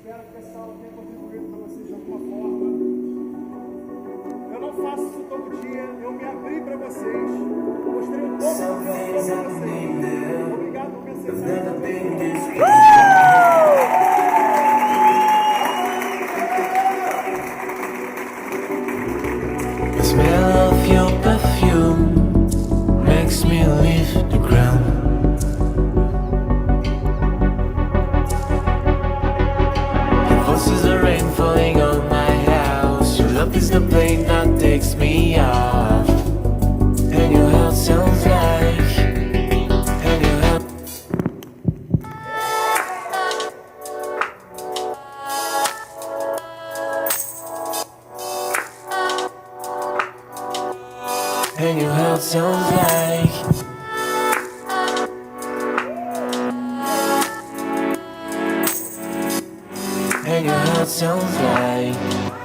Espero que essa aula tenha contribuído para vocês de alguma forma. Eu não faço isso todo dia, eu me abri para vocês. Mostrei um pouco do que eu sou para vocês. Obrigado por me aceitar. The smell of your perfume makes me leave the ground. Your voice is the rain falling on my house. Your love is the plane that takes me off. And your heart sounds like, and your heart. And your heart sounds like. And your heart sounds like.